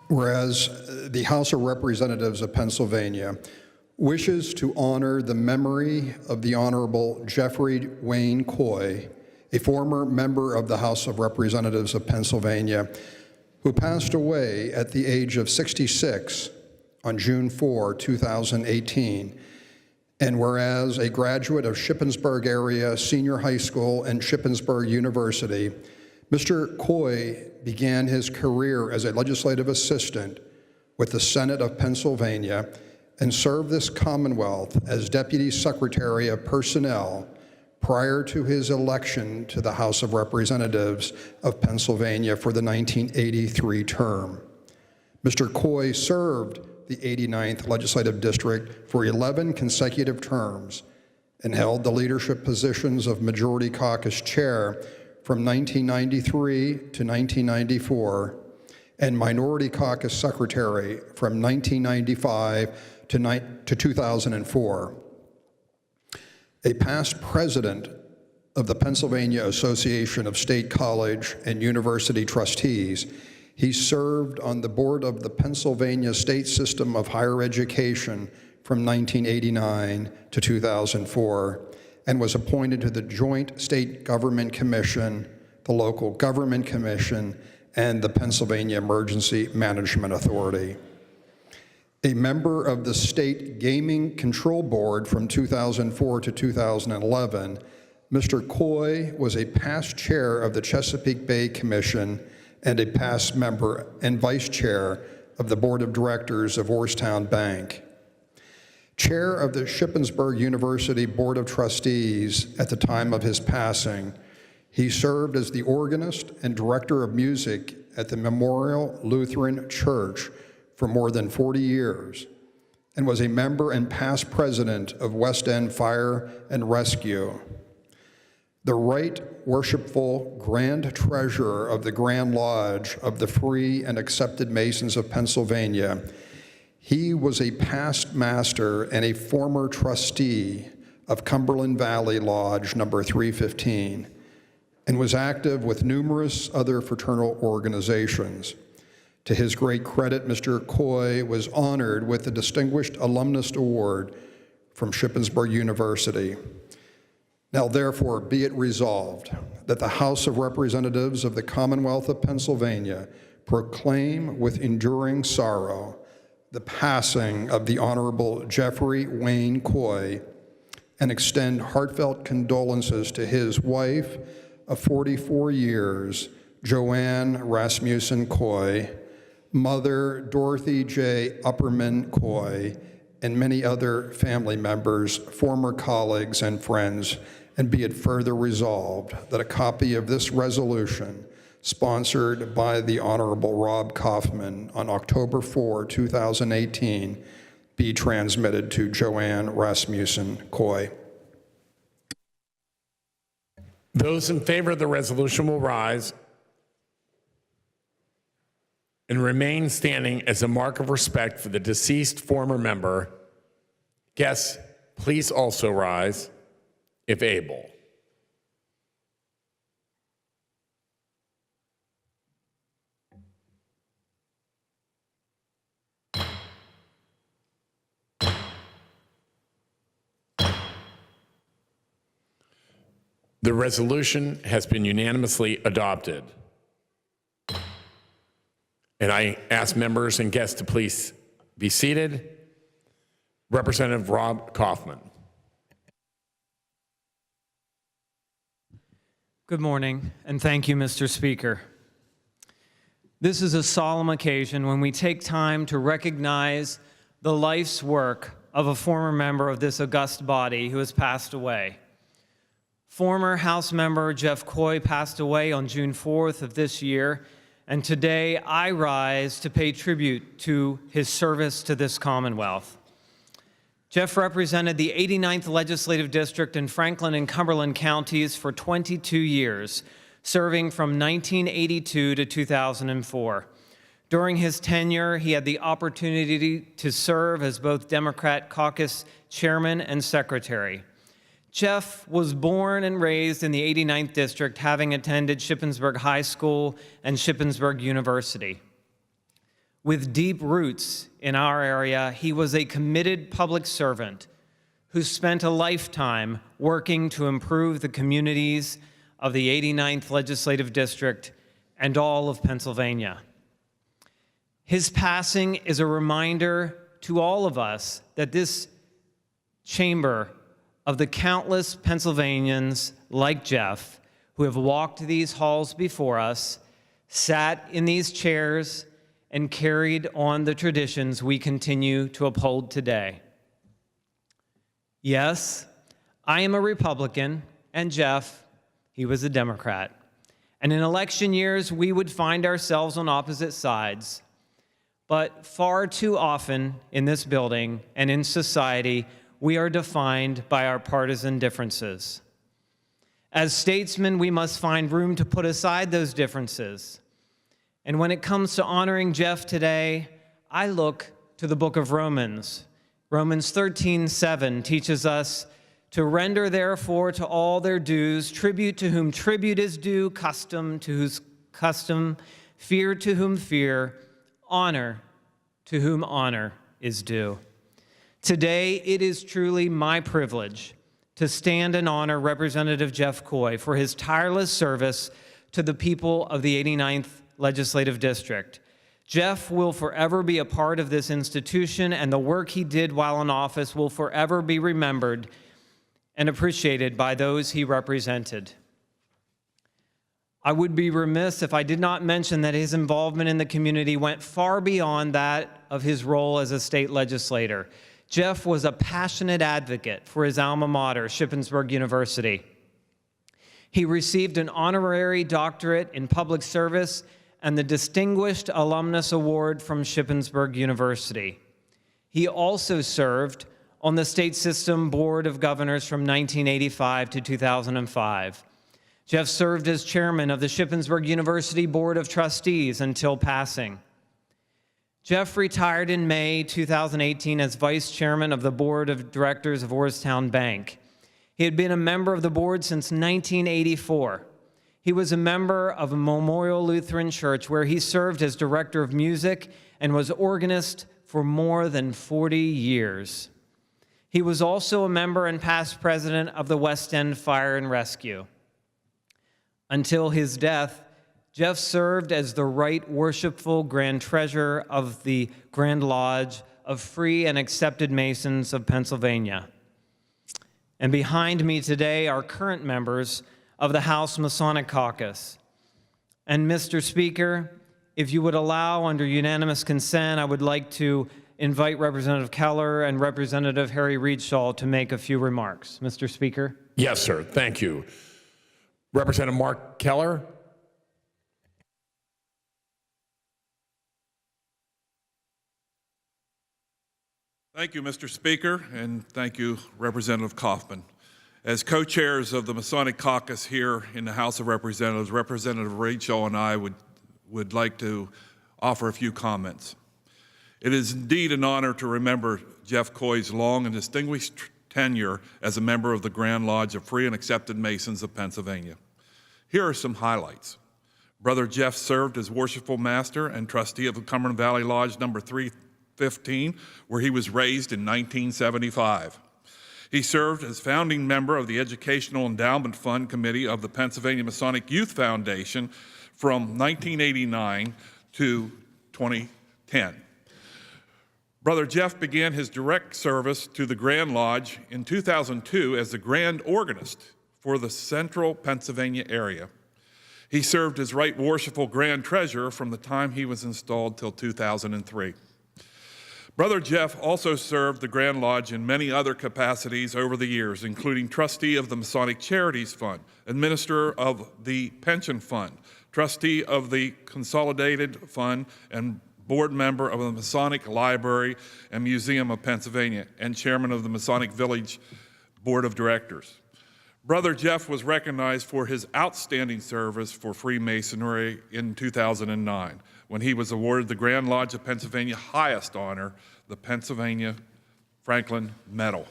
Whereas the House of Representatives of Pennsylvania wishes to honor the memory of the Honorable Jeffrey Wayne Coy, a former member of the House of Representatives of Pennsylvania, who passed away at the age of 66 on June 4, 2018. And whereas a graduate of Shippensburg area Senior High School and Shippensburg University, Mr. Coy began his career as a legislative assistant with the Senate of Pennsylvania and served this Commonwealth as Deputy Secretary of Personnel prior to his election to the House of Representatives of Pennsylvania for the 1983 term. Mr. Coy served the 89th Legislative District for 11 consecutive terms and held the leadership positions of Majority Caucus Chair from 1993 to 1994 and Minority Caucus Secretary from 1995 to 2004. A past president of the Pennsylvania Association of State College and University Trustees, he served on the board of the Pennsylvania State System of Higher Education from 1989 to 2004 and was appointed to the Joint State Government Commission, the Local Government Commission, and the Pennsylvania Emergency Management Authority. A member of the State Gaming Control Board from 2004 to 2011, Mr. Coy was a past chair of the Chesapeake Bay Commission and a past member and vice chair of the Board of Directors of Orrstown Bank. Chair of the Shippensburg University Board of Trustees at the time of his passing, he served as the organist and director of music at the Memorial Lutheran Church for more than 40 years and was a member and past president of West End Fire and Rescue. The Right Worshipful Grand Treasurer of the Grand Lodge of the Free and Accepted Masons of Pennsylvania, he was a past master and a former trustee of Cumberland Valley Lodge number 315 and was active with numerous other fraternal organizations. To his great credit, Mr. Coy was honored with the Distinguished Alumnus Award from Shippensburg University. Now, therefore, be it resolved that the House of Representatives of the Commonwealth of Pennsylvania proclaim with enduring sorrow the passing of the Honorable Jeffrey Wayne Coy and extend heartfelt condolences to his wife of 44 years, Joanne Rasmussen Coy, mother Dorothy J. Upperman Coy, and many other family members, former colleagues, and friends, and be it further resolved that a copy of this resolution, sponsored by the Honorable Rob Kauffman on October 4, 2018, be transmitted to Joanne Rasmussen Coy. Those in favor of the resolution will rise and remain standing as a mark of respect for the deceased former member. Guests, please also rise if able. The resolution has been unanimously adopted. And I ask members and guests to please be seated. Representative Rob Kauffman. Good morning, and thank you, Mr. Speaker. This is a solemn occasion when we take time to recognize the life's work of a former member of this august body who has passed away. Former House member Jeff Coy passed away on June 4th of this year, and today I rise to pay tribute to his service to this Commonwealth. Jeff represented the 89th Legislative District in Franklin and Cumberland counties for 22 years, serving from 1982 to 2004. During his tenure, he had the opportunity to serve as both Democrat caucus chairman and secretary. Jeff was born and raised in the 89th District, having attended Shippensburg High School and Shippensburg University. With deep roots in our area, he was a committed public servant who spent a lifetime working to improve the communities of the 89th Legislative District and all of Pennsylvania. His passing is a reminder to all of us that this chamber of the countless Pennsylvanians like Jeff who have walked these halls before us, sat in these chairs, and carried on the traditions we continue to uphold today. Yes, I am a Republican, and Jeff, he was a Democrat. And in election years, we would find ourselves on opposite sides. But far too often in this building and in society, we are defined by our partisan differences. As statesmen, we must find room to put aside those differences. And when it comes to honoring Jeff today, I look to the book of Romans. Romans 13:7 teaches us to render therefore to all their dues, tribute to whom tribute is due, custom to whose custom, fear to whom fear, honor to whom honor is due. Today, it is truly my privilege to stand and honor Representative Jeff Coy for his tireless service to the people of the 89th Legislative District. Jeff will forever be a part of this institution, and the work he did while in office will forever be remembered and appreciated by those he represented. I would be remiss if I did not mention that his involvement in the community went far beyond that of his role as a state legislator. Jeff was a passionate advocate for his alma mater, Shippensburg University. He received an honorary doctorate in public service and the Distinguished Alumnus Award from Shippensburg University. He also served on the State System Board of Governors from 1985 to 2005. Jeff served as chairman of the Shippensburg University Board of Trustees until passing. Jeff retired in May 2018 as vice chairman of the Board of Directors of Orrstown Bank. He had been a member of the board since 1984. He was a member of Memorial Lutheran Church, where he served as director of music and was organist for more than 40 years. He was also a member and past president of the West End Fire and Rescue. Until his death, Jeff served as the Right Worshipful Grand Treasurer of the Grand Lodge of Free and Accepted Masons of Pennsylvania. And behind me today are current members of the House Masonic Caucus. And Mr. Speaker, if you would allow, under unanimous consent, I would like to invite Representative Keller and Representative Harry Reedshaw to make a few remarks. Mr. Speaker? Yes, sir. Thank you. Representative Mark Keller. Thank you, Mr. Speaker, and thank you, Representative Kauffman. As co-chairs of the Masonic Caucus here in the House of Representatives, Representative Reedshaw and I would like to offer a few comments. It is indeed an honor to remember Jeff Coy's long and distinguished tenure as a member of the Grand Lodge of Free and Accepted Masons of Pennsylvania. Here are some highlights. Brother Jeff served as Worshipful Master and trustee of the Cumberland Valley Lodge number 315, where he was raised in 1975. He served as founding member of the Educational Endowment Fund Committee of the Pennsylvania Masonic Youth Foundation from 1989 to 2010. Brother Jeff began his direct service to the Grand Lodge in 2002 as the Grand Organist for the central Pennsylvania area. He served as Right Worshipful Grand Treasurer from the time he was installed till 2003. Brother Jeff also served the Grand Lodge in many other capacities over the years, including trustee of the Masonic Charities Fund, administrator of the Pension Fund, trustee of the Consolidated Fund, and board member of the Masonic Library and Museum of Pennsylvania, and chairman of the Masonic Village Board of Directors. Brother Jeff was recognized for his outstanding service for Freemasonry in 2009, when he was awarded the Grand Lodge of Pennsylvania highest honor, the Pennsylvania Franklin Medal.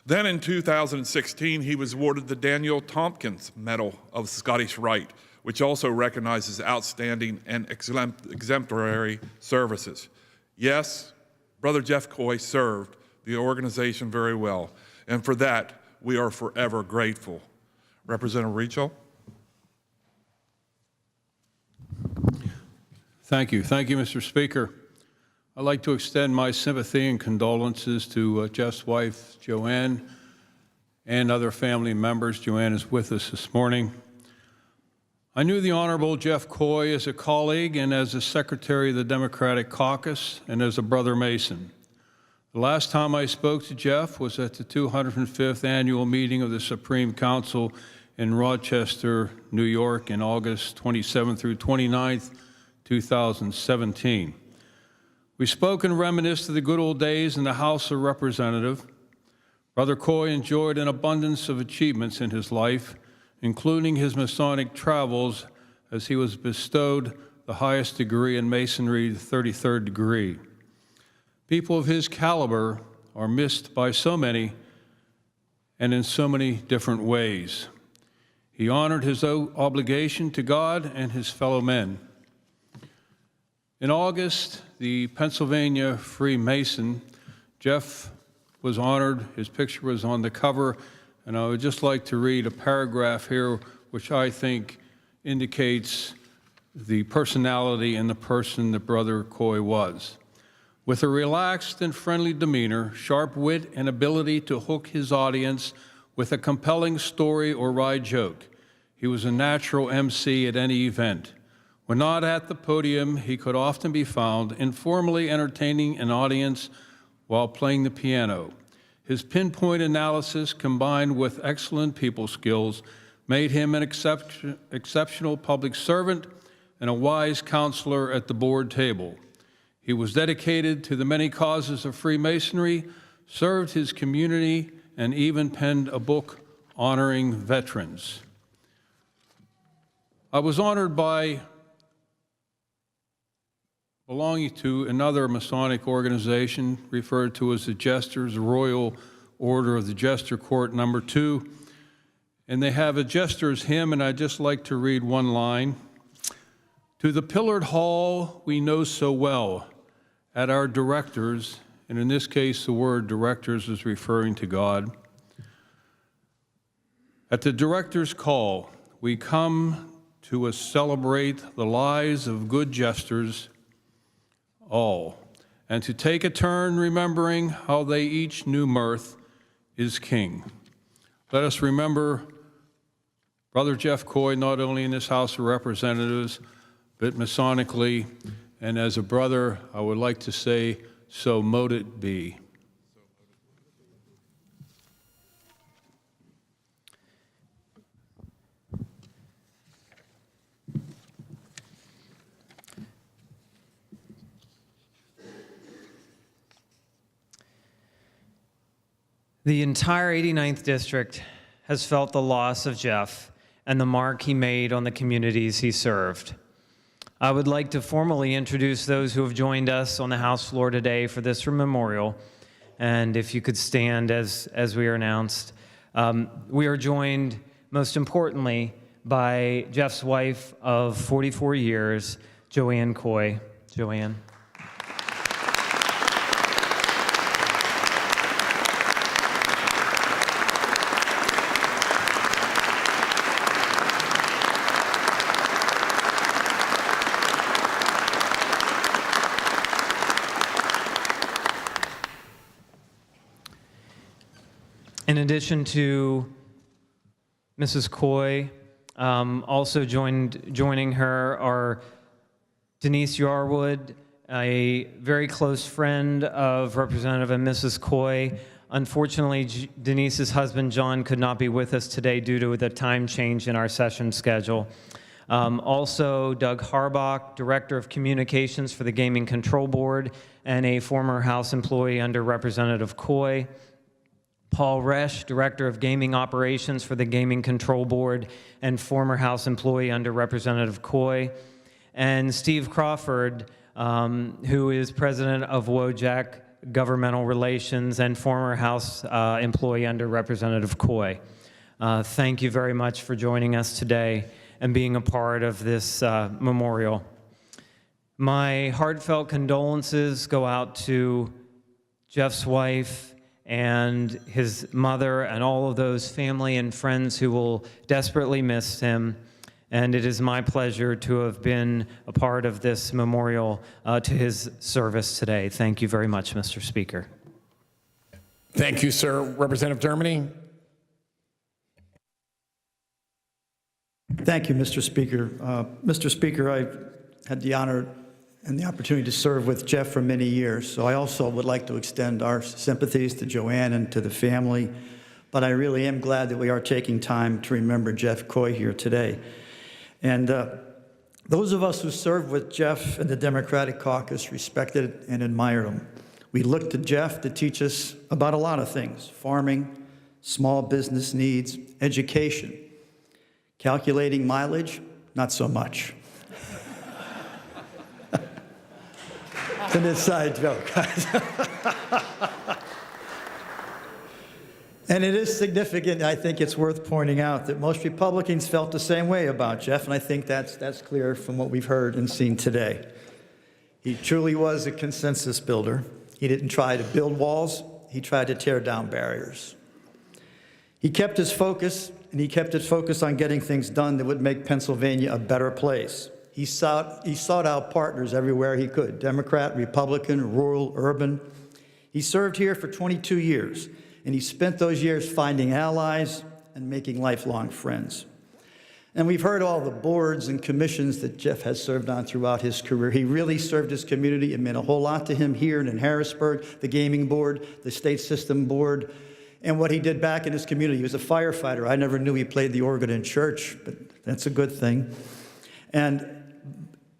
Then in 2016, he was awarded the Daniel Tompkins Medal of Scottish Rite which also recognizes outstanding and exemplary services. Yes, Brother Jeff Coy served the organization very well, and for that, we are forever grateful. Representative Rachel. Thank you. Thank you, Mr. Speaker. I'd like to extend my sympathy and condolences to Jeff's wife, Joanne, and other family members. Joanne is with us this morning. I knew the Honorable Jeff Coy as a colleague and as a secretary of the Democratic Caucus and as a brother Mason. The last time I spoke to Jeff was at the 205th annual meeting of the Supreme Council in Rochester, New York, in August 27th through 29th, 2017. We spoke and reminisced of the good old days in the House of Representatives. Brother Coy enjoyed an abundance of achievements in his life, including his Masonic travels, as he was bestowed the highest degree in Masonry, the 33rd degree. People of his caliber are missed by so many and in so many different ways. He honored his obligation to God and his fellow men. In August, the Pennsylvania Freemason, Jeff was honored. His picture was on the cover, and I would just like to read a paragraph here which I think indicates the personality and the person that Brother Coy was. With a relaxed and friendly demeanor, sharp wit, and ability to hook his audience with a compelling story or wry joke, he was a natural MC at any event. When not at the podium, he could often be found informally entertaining an audience while playing the piano. His pinpoint analysis, combined with excellent people skills, made him an exceptional public servant and a wise counselor at the board table. He was dedicated to the many causes of Freemasonry, served his community, and even penned a book honoring veterans. I was honored by belonging to another Masonic organization referred to as the Jesters, the Royal Order of the Jester Court No. 2. And they have a Jester's hymn, and I'd just like to read one line. To the pillared hall we know so well, at our directors, and in this case the word directors is referring to God. At the director's call, we come to celebrate the lives of good jesters, all, and to take a turn remembering how they each knew mirth is king. Let us remember Brother Jeff Coy, not only in this House of Representatives, but Masonically, and as a brother, I would like to say, so mote it be. The entire 89th District has felt the loss of Jeff and the mark he made on the communities he served. I would like to formally introduce those who have joined us on the House floor today for this memorial. And if you could stand as we are announced. We are joined, most importantly, by Jeff's wife of 44 years, Joanne Coy. Joanne. In addition to Mrs. Coy, also joining her are Denise Yarwood, a very close friend of Representative and Mrs. Coy. Unfortunately, Denise's husband, John, could not be with us today due to the time change in our session schedule. Also, Doug Harbach, Director of Communications for the Gaming Control Board and a former House employee under Representative Coy. Paul Resch, Director of Gaming Operations for the Gaming Control Board and former House employee under Representative Coy. And Steve Crawford, who is President of Wojak Governmental Relations and former House employee under Representative Coy. Thank you very much for joining us today. and being a part of this memorial. My heartfelt condolences go out to Jeff's wife and his mother and all of those family and friends who will desperately miss him. And it is my pleasure to have been a part of this memorial to his service today. Thank you very much, Mr. Speaker. Thank you, sir. Representative Germany. Thank you, Mr. Speaker. Mr. Speaker, I've had the honor and the opportunity to serve with Jeff for many years, so I also would like to extend our sympathies to Joanne and to the family, but I really am glad that we are taking time to remember Jeff Coy here today. And those of us who served with Jeff in the Democratic caucus respected and admired him. We looked to Jeff to teach us about a lot of things: farming, small business needs, education. Calculating mileage, not so much. It's an inside joke. And it is significant, I think it's worth pointing out, that most Republicans felt the same way about Jeff, and I think that's clear from what we've heard and seen today. He truly was a consensus builder. He didn't try to build walls, he tried to tear down barriers. He kept his focus, and he kept his focus on getting things done that would make Pennsylvania a better place. He sought out partners everywhere he could: Democrat, Republican, rural, urban. He served here for 22 years, and he spent those years finding allies and making lifelong friends. And we've heard all the boards and commissions that Jeff has served on throughout his career. He really served his community. It meant a whole lot to him here and in Harrisburg, the gaming board, the state system board, and what he did back in his community. He was a firefighter. I never knew he played the organ in church, but that's a good thing. And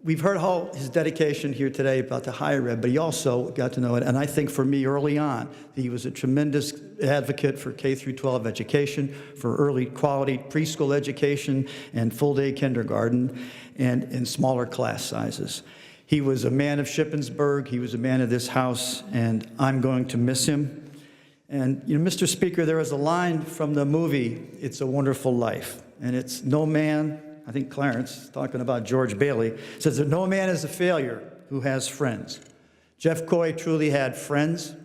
we've heard how his dedication here today about the higher ed, but he also got to know it. And I think for me early on, he was a tremendous advocate for K through 12 education, for early quality preschool education and full-day kindergarten, and in smaller class sizes. He was a man of Shippensburg. He was a man of this house, and I'm going to miss him. And, you know, Mr. Speaker, there is a line from the movie, It's a Wonderful Life, and it's no man, I think Clarence, talking about George Bailey, says that no man is a failure who has friends. Jeff Coy truly had friends,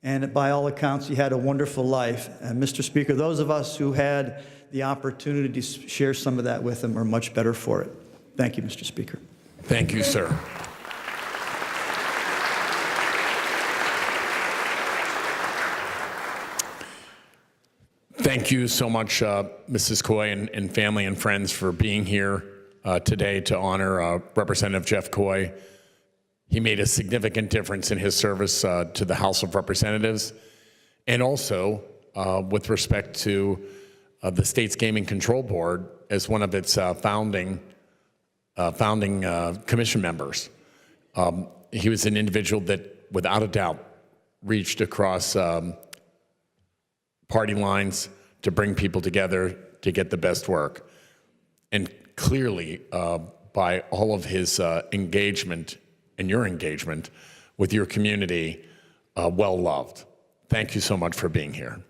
and by all accounts, he had a wonderful life. And Mr. Speaker, those of us who had the opportunity to share some of that with him are much better for it. Thank you, Mr. Speaker. Thank you, sir. Thank you so much, Mrs. Coy and family and friends, for being here today to honor Representative Jeff Coy. He made a significant difference in his service to the House of Representatives, and also with respect to the state's Gaming Control Board as one of its founding commission members. He was an individual that, without a doubt, reached across party lines to bring people together to get the best work. And clearly, by all of his engagement and your engagement with your community, well loved. Thank you so much for being here.